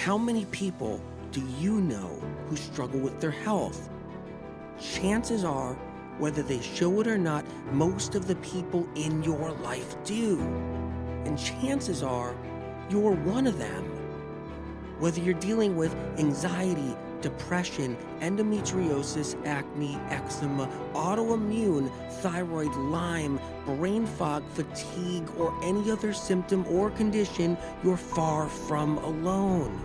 How many people do you know who struggle with their health? Chances are, whether they show it or not, most of the people in your life do. And chances are, you're one of them. Whether you're dealing with anxiety, depression, endometriosis, acne, eczema, autoimmune, thyroid, Lyme, brain fog, fatigue, or any other symptom or condition, you're far from alone.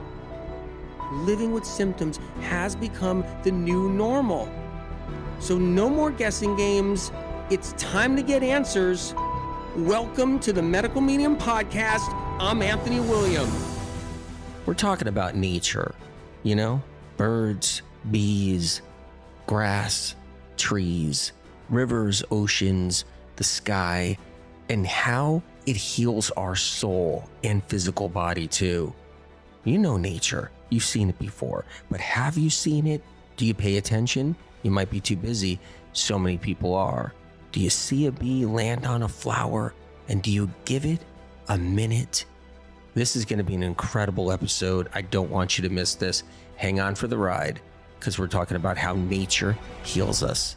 Living with symptoms has become the new normal. So no more guessing games. It's time to get answers. Welcome to the Medical Medium Podcast. I'm Anthony William. We're talking about nature, you know, birds, bees, grass, trees, rivers, oceans, the sky, and how it heals our soul and physical body too. You know nature, you've seen it before, but have you seen it? Do you pay attention? You might be too busy. So many people are. Do you see a bee land on a flower, and do you give it a minute? This is going to be an incredible episode. I don't want you to miss this. Hang on for the ride, because we're talking about how nature heals us.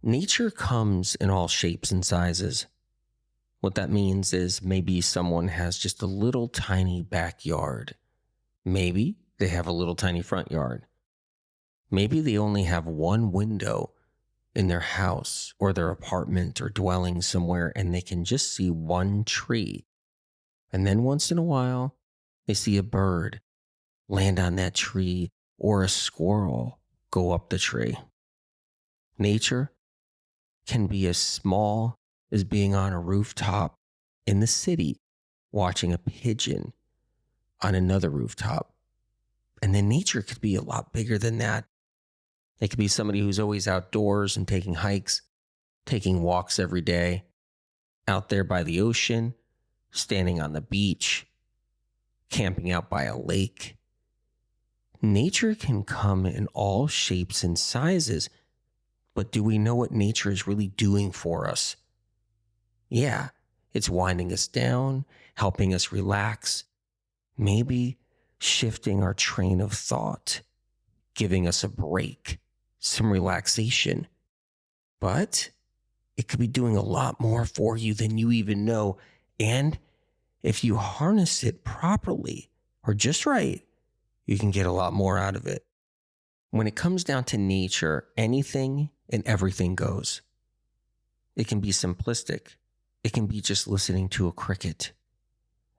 Nature comes in all shapes and sizes. What that means is maybe someone has just a little tiny backyard. Maybe they have a little tiny front yard. Maybe they only have one window in their house or their apartment or dwelling somewhere, and they can just see one tree. And then once in a while, they see a bird land on that tree or a squirrel go up the tree. Nature can be as small as being on a rooftop in the city, watching a pigeon on another rooftop. And then nature could be a lot bigger than that. It could be somebody who's always outdoors and taking hikes, taking walks every day, out there by the ocean, standing on the beach, camping out by a lake. Nature can come in all shapes and sizes, but do we know what nature is really doing for us? Yeah, it's winding us down, helping us relax, maybe shifting our train of thought, giving us a break, some relaxation. But it could be doing a lot more for you than you even know. And if you harness it properly or just right, you can get a lot more out of it. When it comes down to nature, anything and everything goes. It can be simplistic. It can be just listening to a cricket.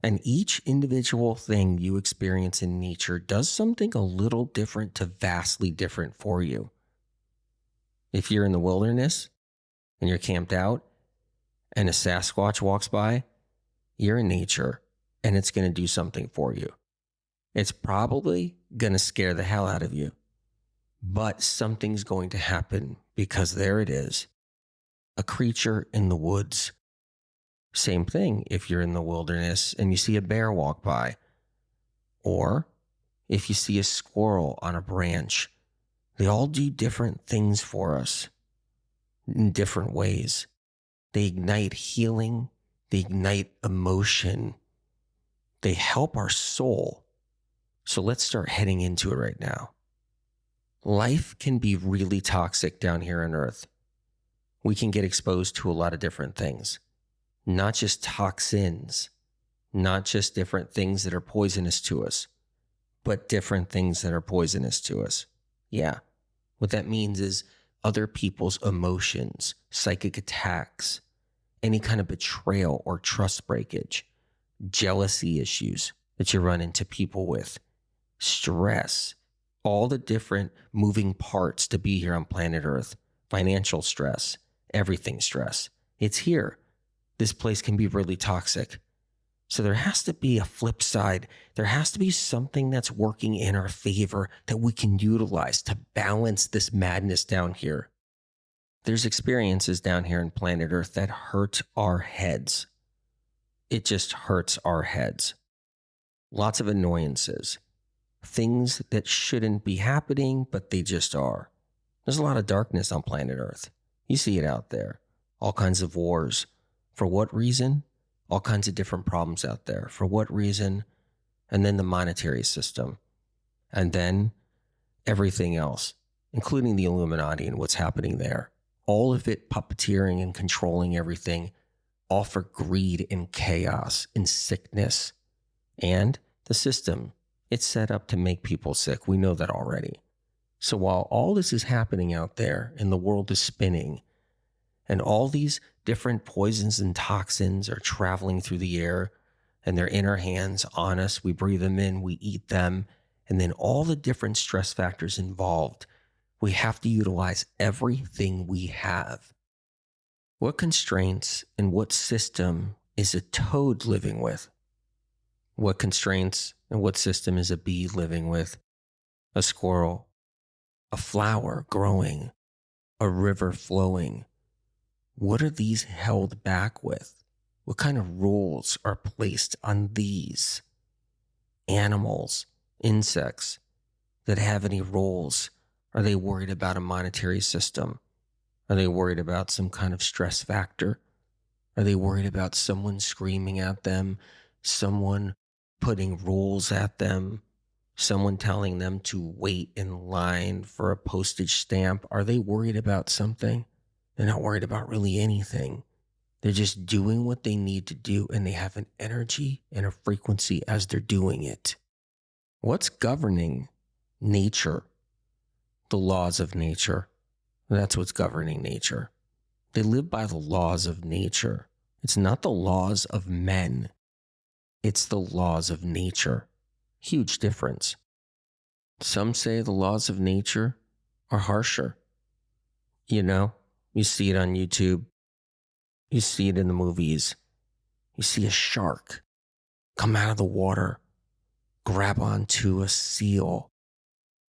And each individual thing you experience in nature does something a little different to vastly different for you. If you're in the wilderness and you're camped out and a Sasquatch walks by, you're in nature and it's going to do something for you. It's probably going to scare the hell out of you, but something's going to happen because there it is, a creature in the woods. Same thing if you're in the wilderness and you see a bear walk by, or if you see a squirrel on a branch. They all do different things for us in different ways. They ignite healing. They ignite emotion. They help our soul. So let's start heading into it right now. Life can be really toxic down here on Earth. We can get exposed to a lot of different things. Not just toxins, not just different things that are poisonous to us, but different things that are poisonous to us. Yeah, what that means is other people's emotions, psychic attacks, any kind of betrayal or trust breakage, jealousy issues that you run into people with, stress, all the different moving parts to be here on planet Earth, financial stress, everything stress. It's here. This place can be really toxic. So there has to be a flip side. There has to be something that's working in our favor that we can utilize to balance this madness down here. There's experiences down here on planet Earth that hurt our heads. It just hurts our heads. Lots of annoyances. Things that shouldn't be happening, but they just are. There's a lot of darkness on planet Earth. You see it out there. All kinds of wars. For what reason? All kinds of different problems out there. For what reason? and then the monetary system, and then everything else, including the Illuminati and what's happening there. All of it puppeteering and controlling everything, all for greed and chaos and sickness. And the system, it's set up to make people sick. We know that already. So while all this is happening out there and the world is spinning, and all these different poisons and toxins are traveling through the air, and they're in our hands, on us, we breathe them in, we eat them, and then all the different stress factors involved, we have to utilize everything we have. What constraints and what system is a toad living with? What constraints and what system is a bee living with? A squirrel, a flower growing, a river flowing. What are these held back with? What kind of rules are placed on these animals, insects that have any rules? Are they worried about a monetary system? Are they worried about some kind of stress factor? Are they worried about someone screaming at them, someone putting rules at them, someone telling them to wait in line for a postage stamp? Are they worried about something? They're not worried about really anything. They're just doing what they need to do, and they have an energy and a frequency as they're doing it. What's governing nature? The laws of nature. That's what's governing nature. They live by the laws of nature. It's not the laws of men. It's the laws of nature. Huge difference. Some say the laws of nature are harsher. You know, you see it on YouTube. You see it in the movies. You see a shark come out of the water, grab onto a seal,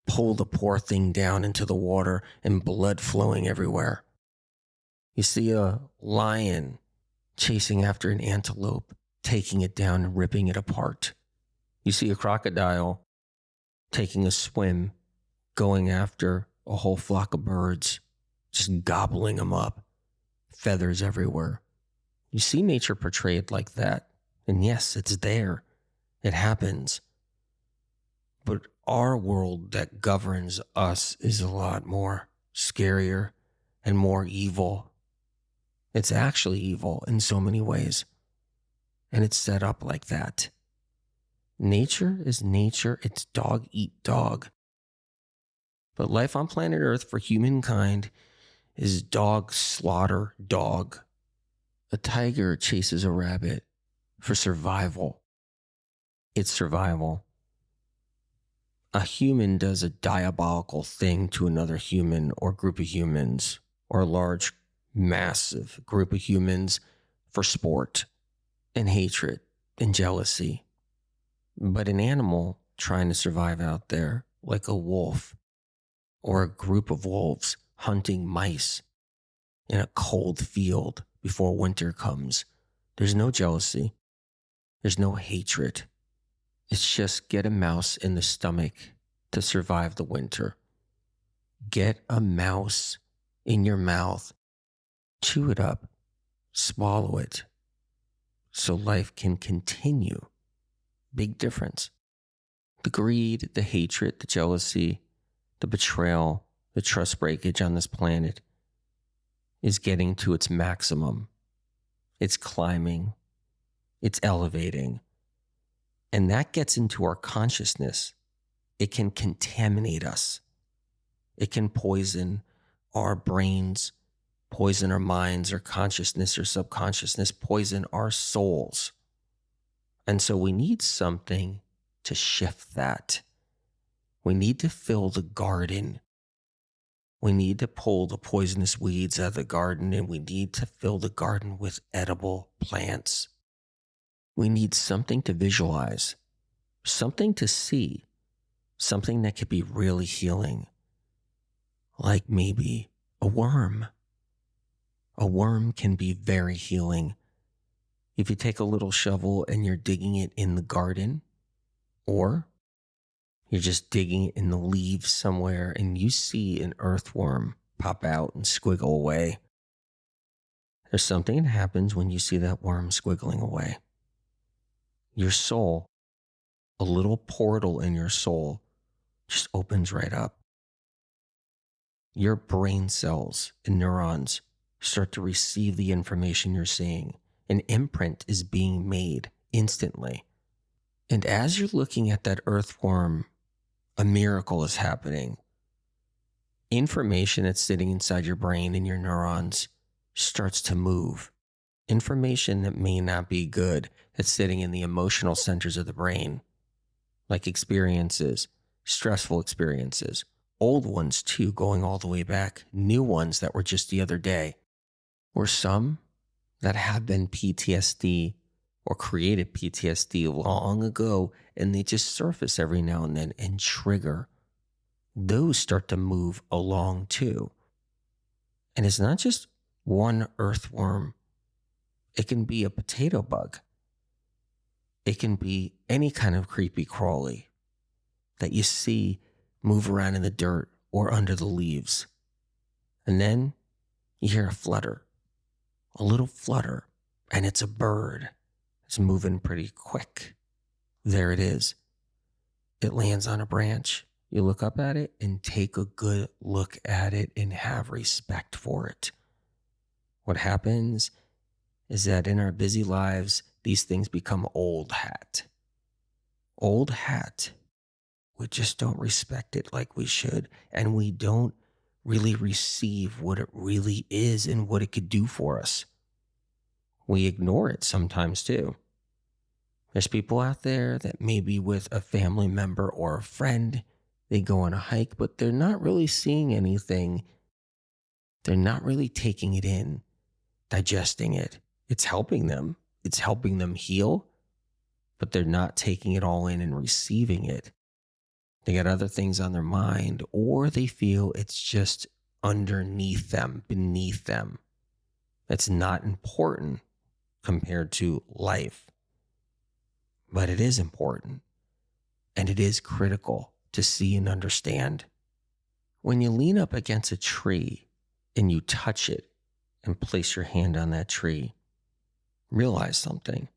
pull the poor thing down into the water, and blood flowing everywhere. You see a lion chasing after an antelope, taking it down and ripping it apart. You see a crocodile taking a swim, going after a whole flock of birds, just gobbling them up, feathers everywhere. You see nature portrayed like that. And yes, it's there. It happens. But our world that governs us is a lot more scarier and more evil. It's actually evil in so many ways. And it's set up like that. Nature is nature. It's dog eat dog. But life on planet Earth for humankind is dog slaughter dog. A tiger chases a rabbit for survival. It's survival. A human does a diabolical thing to another human or group of humans or a large, massive group of humans for sport and hatred and jealousy. But an animal trying to survive out there, like a wolf or a group of wolves hunting mice in a cold field before winter comes, there's no jealousy. There's no hatred. It's just get a mouse in the stomach to survive the winter. Get a mouse in your mouth, chew it up, swallow it, so life can continue. Big difference. The greed, the hatred, the jealousy, the betrayal, the trust breakage on this planet is getting to its maximum. It's climbing. It's elevating. And that gets into our consciousness. It can contaminate us. It can poison our brains, poison our minds, our consciousness, or subconsciousness, poison our souls. And so we need something to shift that. We need to fill the garden. We need to pull the poisonous weeds out of the garden, and we need to fill the garden with edible plants. We need something to visualize, something to see, something that could be really healing, like maybe a worm. A worm can be very healing. If you take a little shovel and you're digging it in the garden, or you're just digging it in the leaves somewhere and you see an earthworm pop out and squiggle away, there's something that happens when you see that worm squiggling away. Your soul a little portal in your soul just opens right up. Your brain cells and neurons start to receive the information you're seeing. An imprint is being made instantly. And as you're looking at that earthworm, a miracle is happening. Information that's sitting inside your brain and your neurons starts to move. Information that may not be good that's sitting in the emotional centers of the brain, like experiences, stressful experiences, old ones too, going all the way back, new ones that were just the other day, or some that have been PTSD or created PTSD long ago, and they just surface every now and then and trigger. Those start to move along too. And it's not just one earthworm. It can be a potato bug. It can be any kind of creepy crawly that you see move around in the dirt or under the leaves. And then you hear a flutter, a little flutter, and it's a bird. It's moving pretty quick. There it is. It lands on a branch. You look up at it and take a good look at it and have respect for it. What happens is that in our busy lives, these things become old hat. Old hat. We just don't respect it like we should, and we don't really receive what it really is and what it could do for us. We ignore it sometimes too. There's people out there that maybe with a family member or a friend, they go on a hike, but they're not really seeing anything. They're not really taking it in, digesting it. It's helping them. It's helping them heal, but they're not taking it all in and receiving it. They got other things on their mind, or they feel it's just underneath them, beneath them. It's not important compared to life. But it is important, and it is critical to see and understand. When you lean up against a tree and you touch it and place your hand on that tree, realize something,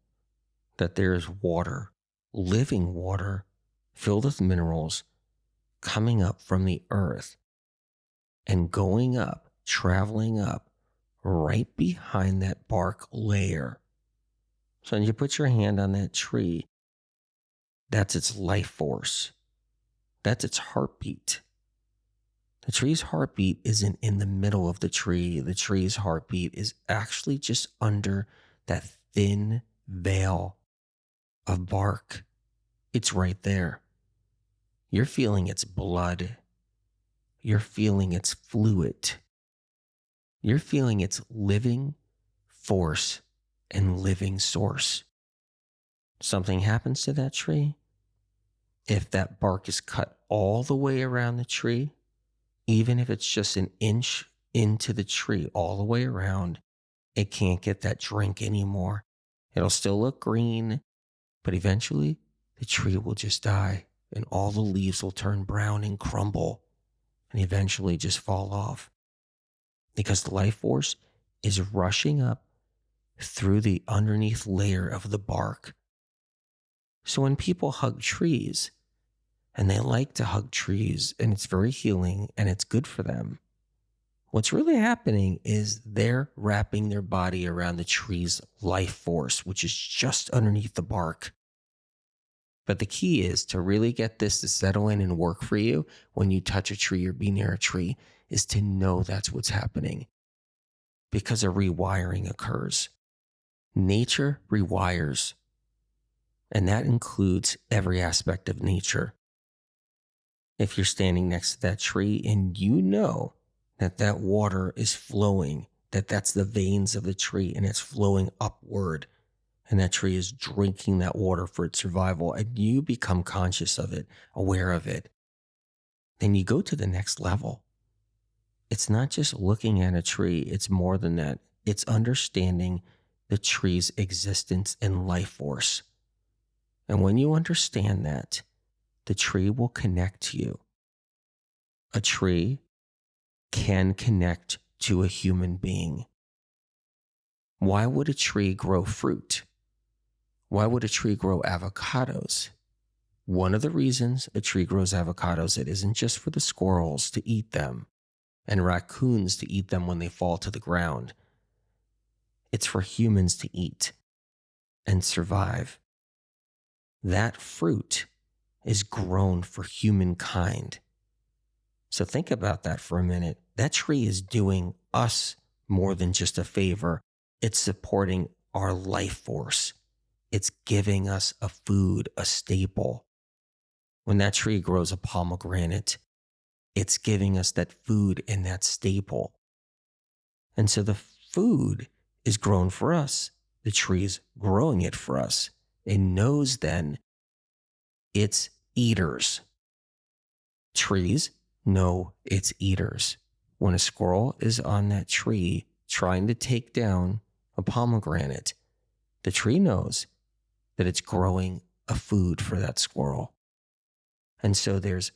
that there is water, living water, filled with minerals, coming up from the earth and going up, traveling up, right behind that bark layer. So when you put your hand on that tree, that's its life force. That's its heartbeat. The tree's heartbeat isn't in the middle of the tree. The tree's heartbeat is actually just under that thin veil of bark. It's right there. You're feeling its blood. You're feeling its fluid. You're feeling its living force and living source. Something happens to that tree. If that bark is cut all the way around the tree, even if it's just an inch into the tree all the way around, it can't get that drink anymore. It'll still look green, but eventually the tree will just die and all the leaves will turn brown and crumble and eventually just fall off because the life force is rushing up through the underneath layer of the bark. So when people hug trees, and they like to hug trees, and it's very healing and it's good for them, what's really happening is they're wrapping their body around the tree's life force, which is just underneath the bark. But the key is to really get this to settle in and work for you when you touch a tree or be near a tree, is to know that's what's happening, because a rewiring occurs. Nature rewires, and that includes every aspect of nature. If you're standing next to that tree and you know that that water is flowing, that that's the veins of the tree and it's flowing upward, and that tree is drinking that water for its survival, and you become conscious of it, aware of it, then you go to the next level. It's not just looking at a tree, it's more than that. It's understanding the tree's existence and life force. And when you understand that, the tree will connect to you. A tree can connect to a human being. Why would a tree grow fruit? Why would a tree grow avocados? One of the reasons a tree grows avocados, it isn't just for the squirrels to eat them and raccoons to eat them when they fall to the ground. It's for humans to eat and survive. That fruit is grown for humankind. So think about that for a minute. That tree is doing us more than just a favor. It's supporting our life force. It's giving us a food, a staple. When that tree grows a pomegranate, it's giving us that food and that staple. And so the food is grown for us. The tree is growing it for us. It knows then its eaters. Trees know its eaters. When a squirrel is on that tree trying to take down a pomegranate, the tree knows that it's growing a food for that squirrel. And so there's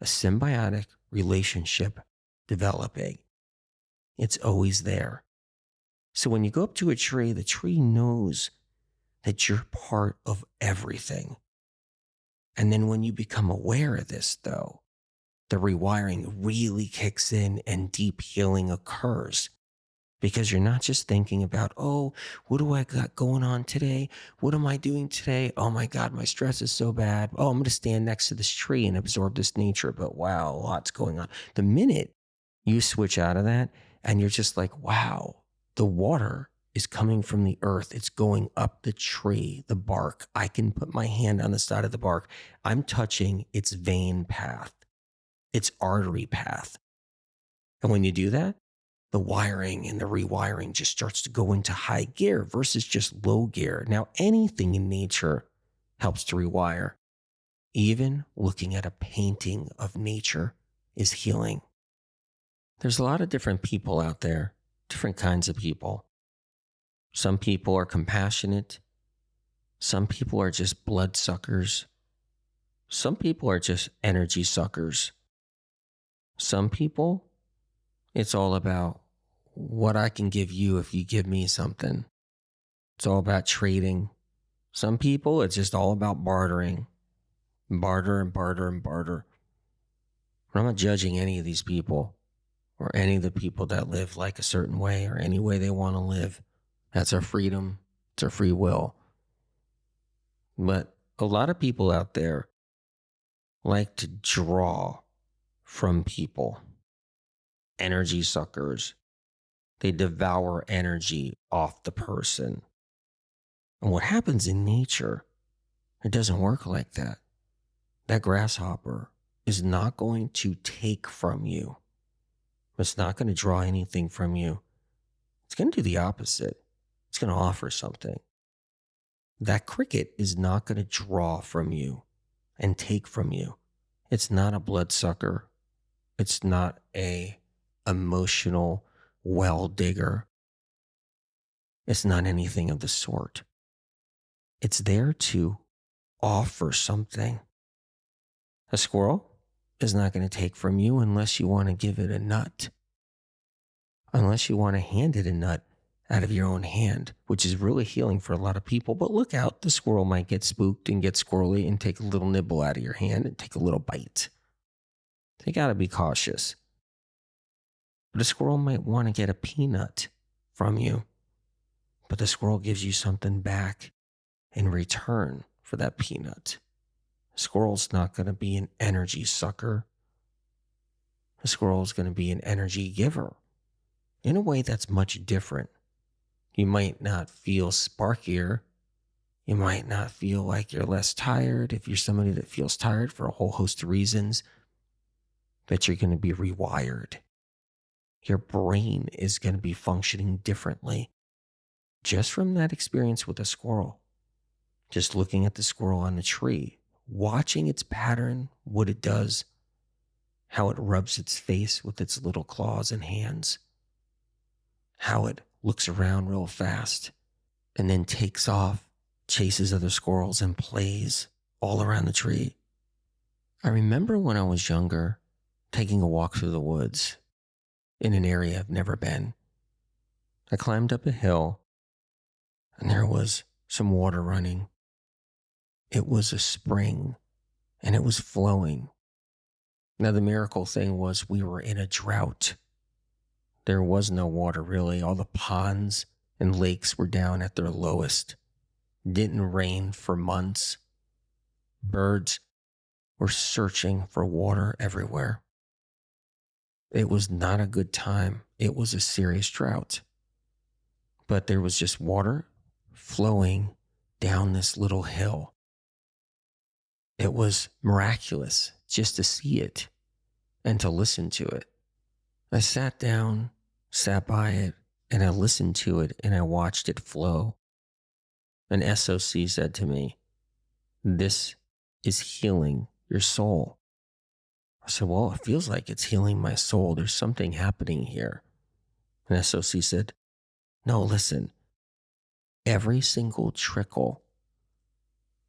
a symbiotic relationship developing. It's always there. So when you go up to a tree, the tree knows that you're part of everything. And then when you become aware of this, though, the rewiring really kicks in and deep healing occurs. Because you're not just thinking about, oh, what do I got going on today? What am I doing today? Oh my God, my stress is so bad. Oh, I'm going to stand next to this tree and absorb this nature. But wow, a lot's going on. The minute you switch out of that and you're just like, wow, the water is coming from the earth. It's going up the tree, the bark. I can put my hand on the side of the bark. I'm touching its vein path, its artery path. And when you do that, the wiring and the rewiring just starts to go into high gear versus just low gear. Now, anything in nature helps to rewire. Even looking at a painting of nature is healing. There's a lot of different people out there, different kinds of people. Some people are compassionate. Some people are just blood suckers. Some people are just energy suckers. Some people, it's all about what I can give you if you give me something. It's all about trading. Some people, it's just all about bartering. Barter and barter and barter. I'm not judging any of these people or any of the people that live like a certain way or any way they want to live. That's our freedom. It's our free will. But a lot of people out there like to draw from people. Energy suckers. They devour energy off the person. And what happens in nature, it doesn't work like that. That grasshopper is not going to take from you. It's not going to draw anything from you. It's going to do the opposite. It's going to offer something. That cricket is not going to draw from you and take from you. It's not a bloodsucker. It's not a emotional well digger. It's not anything of the sort. It's there to offer something. A squirrel is not going to take from you unless you want to give it a nut. Unless you want to hand it a nut out of your own hand, which is really healing for a lot of people. But look out, the squirrel might get spooked and get squirrely and take a little nibble out of your hand and take a little bite. They got to be cautious. But a squirrel might want to get a peanut from you, but the squirrel gives you something back in return for that peanut. A squirrel's not going to be an energy sucker. A squirrel is going to be an energy giver in a way that's much different. You might not feel sparkier. You might not feel like you're less tired if you're somebody that feels tired for a whole host of reasons, but you're going to be rewired. Your brain is going to be functioning differently just from that experience with a squirrel. Just looking at the squirrel on the tree, watching its pattern, what it does, how it rubs its face with its little claws and hands, how it looks around real fast and then takes off, chases other squirrels and plays all around the tree. I remember when I was younger, taking a walk through the woods in an area I've never been. I climbed up a hill and there was some water running. It was a spring and it was flowing. Now, the miracle thing was we were in a drought. There was no water really. All the ponds and lakes were down at their lowest. Didn't rain for months. Birds were searching for water everywhere. It was not a good time. It was a serious drought. But there was just water flowing down this little hill. It was miraculous just to see it and to listen to it. I sat down, sat by it, and I listened to it and I watched it flow. An SOC said to me, "This is healing your soul." I said, "Well, it feels like it's healing my soul. There's something happening here." And SOC said, "No, listen, every single trickle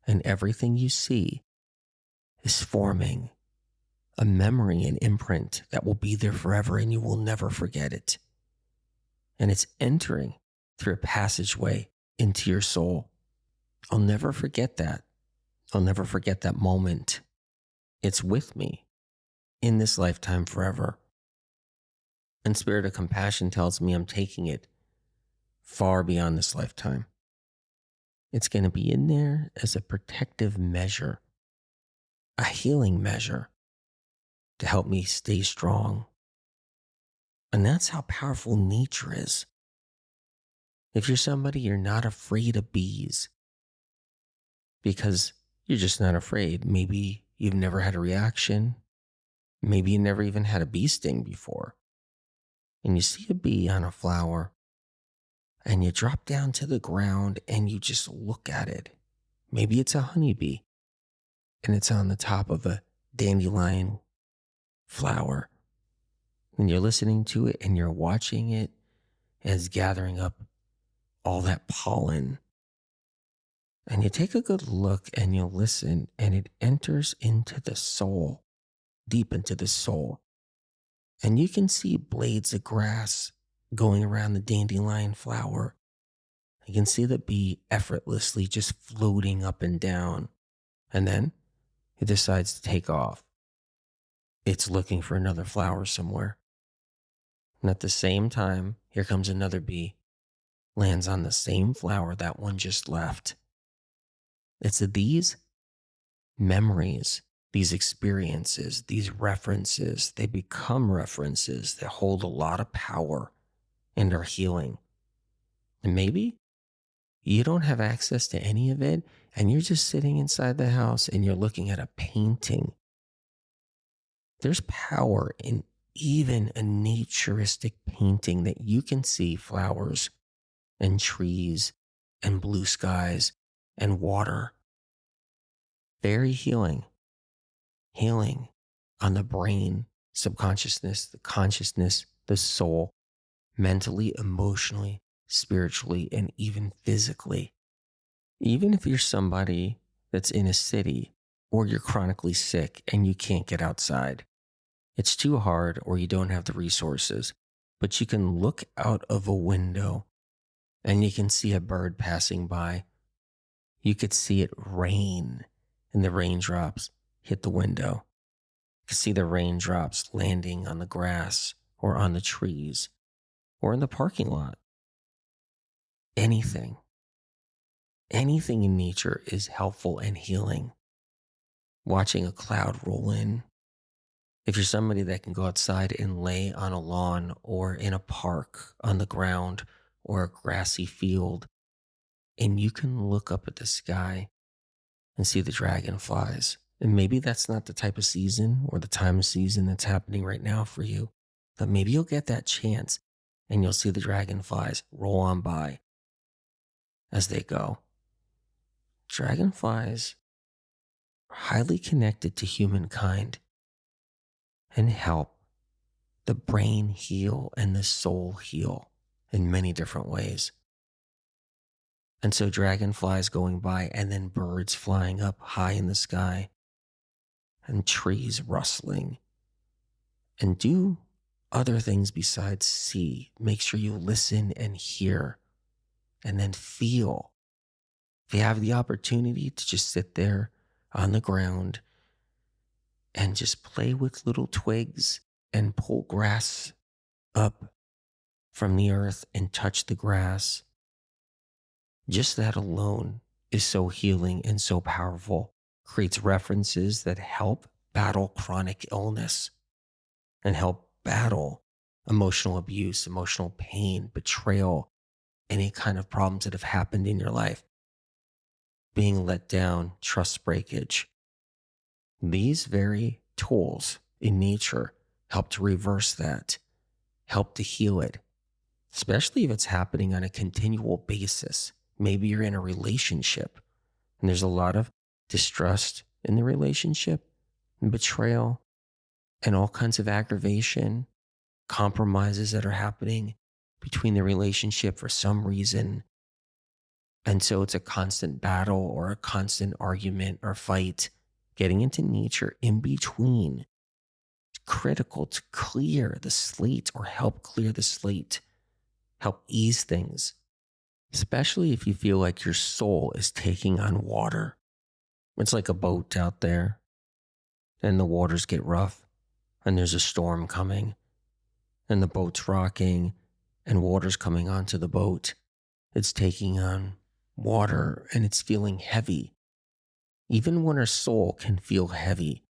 and everything you see is forming a memory, an imprint that will be there forever and you will never forget it. And it's entering through a passageway into your soul. I'll never forget that. I'll never forget that moment. It's with me in this lifetime forever." And Spirit of Compassion tells me I'm taking it far beyond this lifetime. It's going to be in there as a protective measure, a healing measure to help me stay strong. And that's how powerful nature is. If you're somebody, you're not afraid of bees because you're just not afraid. Maybe you've never had a reaction. Maybe you never even had a bee sting before. And you see a bee on a flower and you drop down to the ground and you just look at it. Maybe it's a honeybee and it's on the top of a dandelion flower. And you're listening to it and you're watching it as gathering up all that pollen. And you take a good look and you listen and it enters into the soul, deep into the soul. And you can see blades of grass going around the dandelion flower. You can see the bee effortlessly just floating up and down. And then it decides to take off. It's looking for another flower somewhere. And at the same time, here comes another bee, lands on the same flower that one just left. It's these memories, these experiences, these references, they become references that hold a lot of power and are healing. And maybe you don't have access to any of it and you're just sitting inside the house and you're looking at a painting. There's power in even a naturistic painting that you can see flowers and trees and blue skies and water. Very healing. Healing on the brain, subconsciousness, the consciousness, the soul, mentally, emotionally, spiritually, and even physically. Even if you're somebody that's in a city or you're chronically sick and you can't get outside, it's too hard or you don't have the resources, but you can look out of a window and you can see a bird passing by. You could see it rain and the raindrops hit the window. You could see the raindrops landing on the grass or on the trees or in the parking lot. Anything in nature is helpful and healing. Watching a cloud roll in. If you're somebody that can go outside and lay on a lawn or in a park on the ground or a grassy field, and you can look up at the sky and see the dragonflies. And maybe that's not the type of season or the time of season that's happening right now for you, but maybe you'll get that chance and you'll see the dragonflies roll on by as they go. Dragonflies are highly connected to humankind and help the brain heal and the soul heal in many different ways. And so dragonflies going by and then birds flying up high in the sky and trees rustling. And do other things besides see. Make sure you listen and hear and then feel. If you have the opportunity to just sit there on the ground and just play with little twigs and pull grass up from the earth and touch the grass. Just that alone is so healing and so powerful. Creates references that help battle chronic illness and help battle emotional abuse, emotional pain, betrayal, any kind of problems that have happened in your life, being let down, trust breakage. These very tools in nature help to reverse that, help to heal it, especially if it's happening on a continual basis. Maybe you're in a relationship and there's a lot of distrust in the relationship and betrayal and all kinds of aggravation, compromises that are happening between the relationship for some reason. And so it's a constant battle or a constant argument or fight. Getting into nature in between is critical to clear the slate or help clear the slate, help ease things, especially if you feel like your soul is taking on water. It's like a boat out there and the waters get rough and there's a storm coming and the boat's rocking and water's coming onto the boat. It's taking on water and it's feeling heavy. Even when our soul can feel heavy,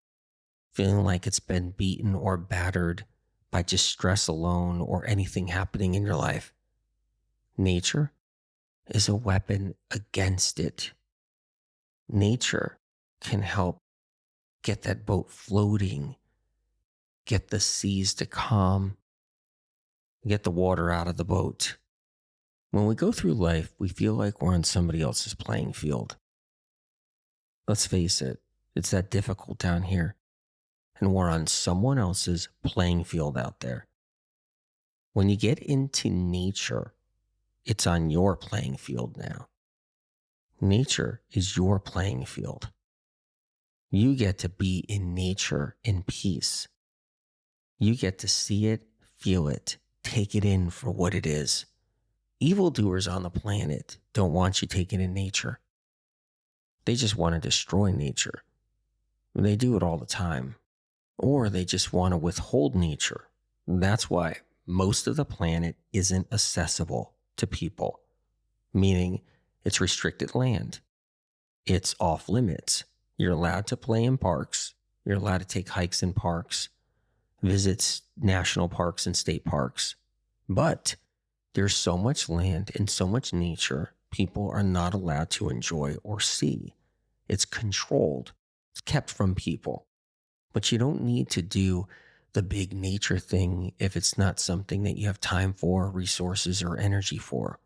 feeling like it's been beaten or battered by just stress alone or anything happening in your life, nature is a weapon against it. Nature can help get that boat floating, get the seas to calm, get the water out of the boat. When we go through life, we feel like we're on somebody else's playing field. Let's face it, it's that difficult down here. And we're on someone else's playing field out there. When you get into nature, it's on your playing field now. Nature is your playing field. You get to be in nature in peace. You get to see it, feel it, take it in for what it is. Evildoers on the planet don't want you taking in nature. They just want to destroy nature. They do it all the time. Or they just want to withhold nature. That's why most of the planet isn't accessible to people, meaning it's restricted land. It's off limits. You're allowed to play in parks. You're allowed to take hikes in parks, visit national parks and state parks. But there's so much land and so much nature people are not allowed to enjoy or see. It's controlled. It's kept from people. But you don't need to do the big nature thing if it's not something that you have time for, resources, or energy for.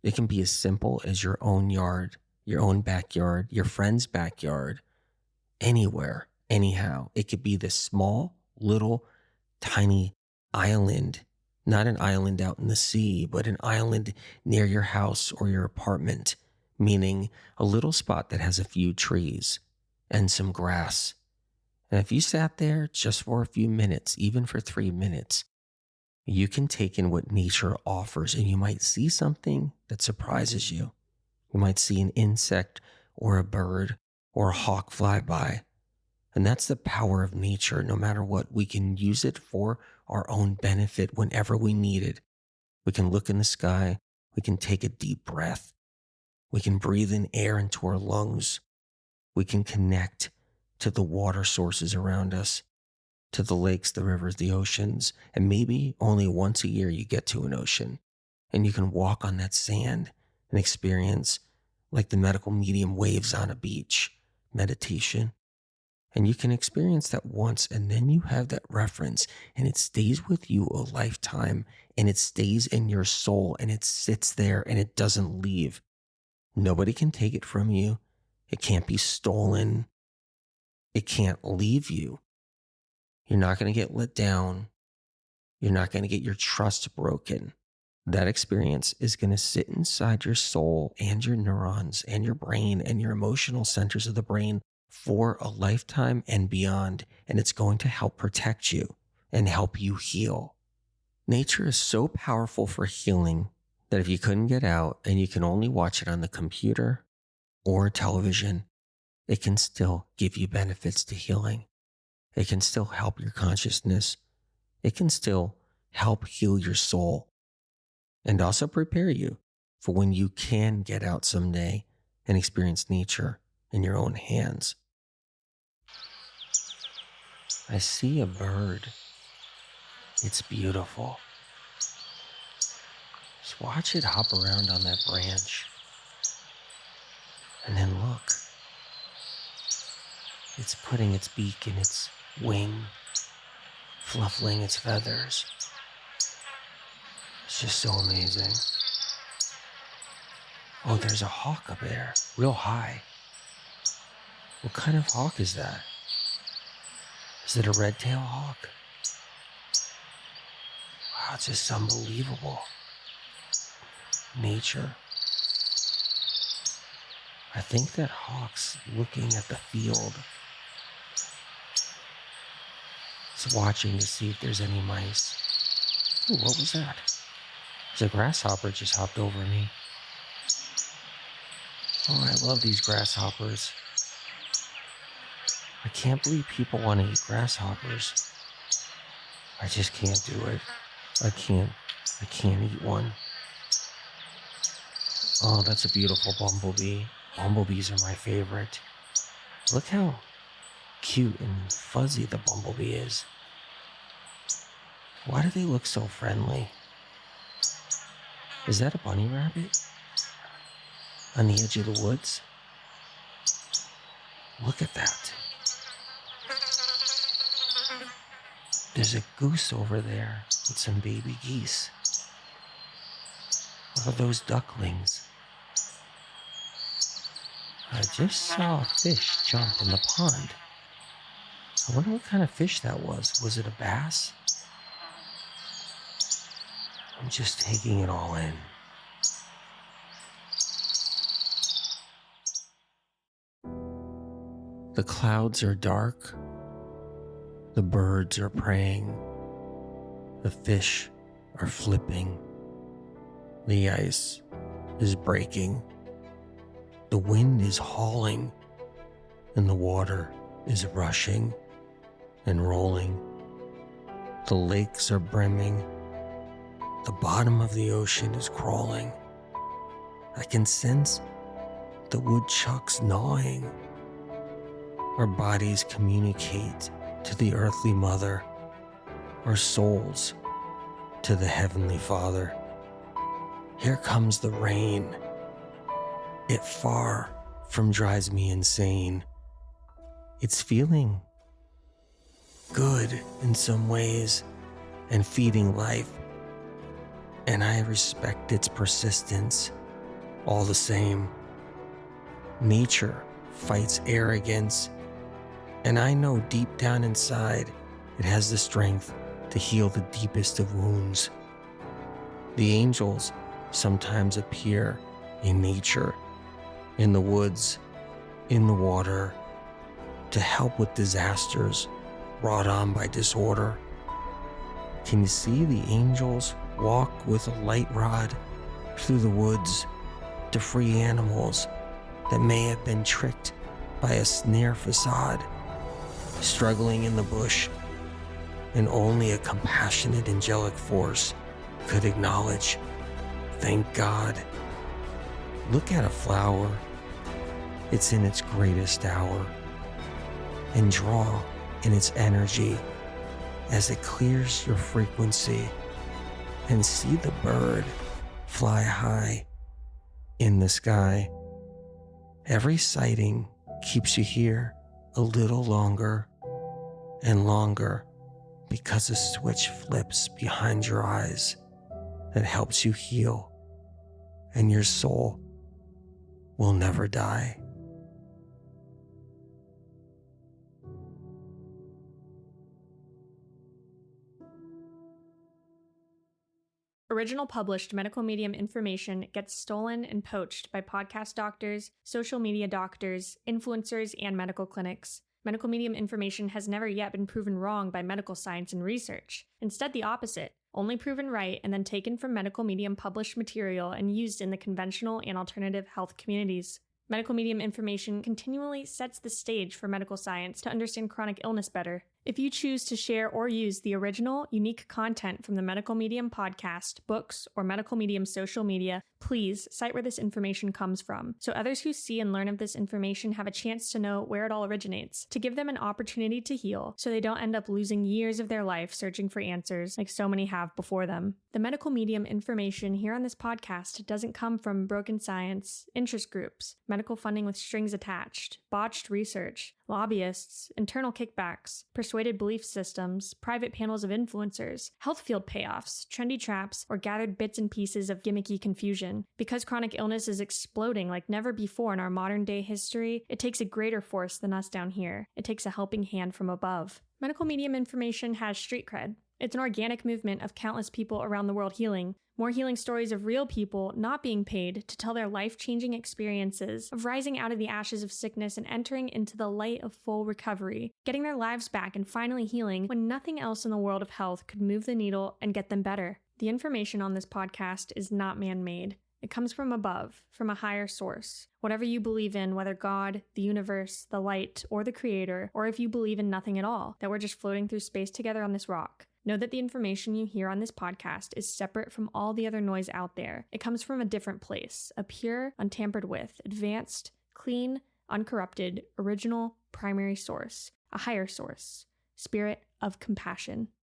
It can be as simple as your own yard, your own backyard, your friend's backyard, anywhere, anyhow. It could be this small, little, tiny island, not an island out in the sea, but an island near your house or your apartment, meaning a little spot that has a few trees and some grass. And if you sat there just for a few minutes, even for 3 minutes, you can take in what nature offers and you might see something that surprises you. You might see an insect or a bird or a hawk fly by. And that's the power of nature. No matter what, we can use it for our own benefit whenever we need it. We can look in the sky. We can take a deep breath. We can breathe in air into our lungs. We can connect to the water sources around us, to the lakes, the rivers, the oceans. And maybe only once a year you get to an ocean and you can walk on that sand and experience like the medical medium waves on a beach, meditation. And you can experience that once and then you have that reference and it stays with you a lifetime and it stays in your soul and it sits there and it doesn't leave. Nobody can take it from you. It can't be stolen. It can't leave you. You're not going to get let down. You're not going to get your trust broken. That experience is going to sit inside your soul and your neurons and your brain and your emotional centers of the brain for a lifetime and beyond. And it's going to help protect you and help you heal. Nature is so powerful for healing that if you couldn't get out and you can only watch it on the computer or television, it can still give you benefits to healing. It can still help your consciousness. It can still help heal your soul and also prepare you for when you can get out someday and experience nature in your own hands. I see a bird. It's beautiful. Just watch it hop around on that branch. And then look. It's putting its beak in its wing, fluffing its feathers. It's just so amazing. Oh, there's a hawk up there, real high. What kind of hawk is that? Is it a red-tailed hawk? Wow, it's just unbelievable. Nature. I think that hawk's looking at the field. It's watching to see if there's any mice. Ooh, what was that? There's a grasshopper just hopped over me. Oh, I love these grasshoppers. I can't believe people want to eat grasshoppers. I just can't do it. I can't eat one. Oh, that's a beautiful bumblebee. Bumblebees are my favorite. Look how cute and fuzzy the bumblebee is. Why do they look so friendly? Is that a bunny rabbit? On the edge of the woods? Look at that. There's a goose over there with some baby geese. What are those ducklings? I just saw a fish jump in the pond. I wonder what kind of fish that was. Was it a bass? I'm just taking it all in. The clouds are dark. The birds are praying. The fish are flipping. The ice is breaking. The wind is hauling. And the water is rushing and rolling. The lakes are brimming. The bottom of the ocean is crawling. I can sense the woodchucks gnawing. Our bodies communicate to the earthly mother, our souls to the heavenly Father. Here comes the rain. It far from drives me insane. It's feeling good in some ways and feeding life, and I respect its persistence all the same. Nature fights arrogance, and I know deep down inside it has the strength to heal the deepest of wounds. The angels sometimes appear in nature, in the woods, in the water, to help with disasters brought on by disorder. Can you see the angels walk with a light rod through the woods to free animals that may have been tricked by a snare facade, struggling in the bush, and only a compassionate angelic force could acknowledge? Thank God. Look at a flower. It's in its greatest hour, and draw in its energy as it clears your frequency, and see the bird fly high in the sky. Every sighting keeps you here a little longer and longer, because a switch flips behind your eyes that helps you heal, and your soul will never die. Original published medical medium information gets stolen and poached by podcast doctors, social media doctors, influencers, and medical clinics. Medical medium information has never yet been proven wrong by medical science and research. Instead, the opposite, only proven right and then taken from medical medium published material and used in the conventional and alternative health communities. Medical medium information continually sets the stage for medical science to understand chronic illness better. If you choose to share or use the original, unique content from the Medical Medium podcast, books, or Medical Medium social media, please cite where this information comes from, so others who see and learn of this information have a chance to know where it all originates, to give them an opportunity to heal, so they don't end up losing years of their life searching for answers like so many have before them. The Medical Medium information here on this podcast doesn't come from broken science, interest groups, medical funding with strings attached, botched research, lobbyists, internal kickbacks, persuaded belief systems, private panels of influencers, health field payoffs, trendy traps, or gathered bits and pieces of gimmicky confusion. Because chronic illness is exploding like never before in our modern day history, it takes a greater force than us down here. It takes a helping hand from above. Medical Medium information has street cred. It's an organic movement of countless people around the world healing. More healing stories of real people not being paid to tell their life-changing experiences of rising out of the ashes of sickness and entering into the light of full recovery, getting their lives back and finally healing when nothing else in the world of health could move the needle and get them better. The information on this podcast is not man-made. It comes from above, from a higher source. Whatever you believe in, whether God, the universe, the light, or the creator, or if you believe in nothing at all, that we're just floating through space together on this rock. Know that the information you hear on this podcast is separate from all the other noise out there. It comes from a different place, a pure, untampered with, advanced, clean, uncorrupted, original, primary source, a higher source, spirit of compassion.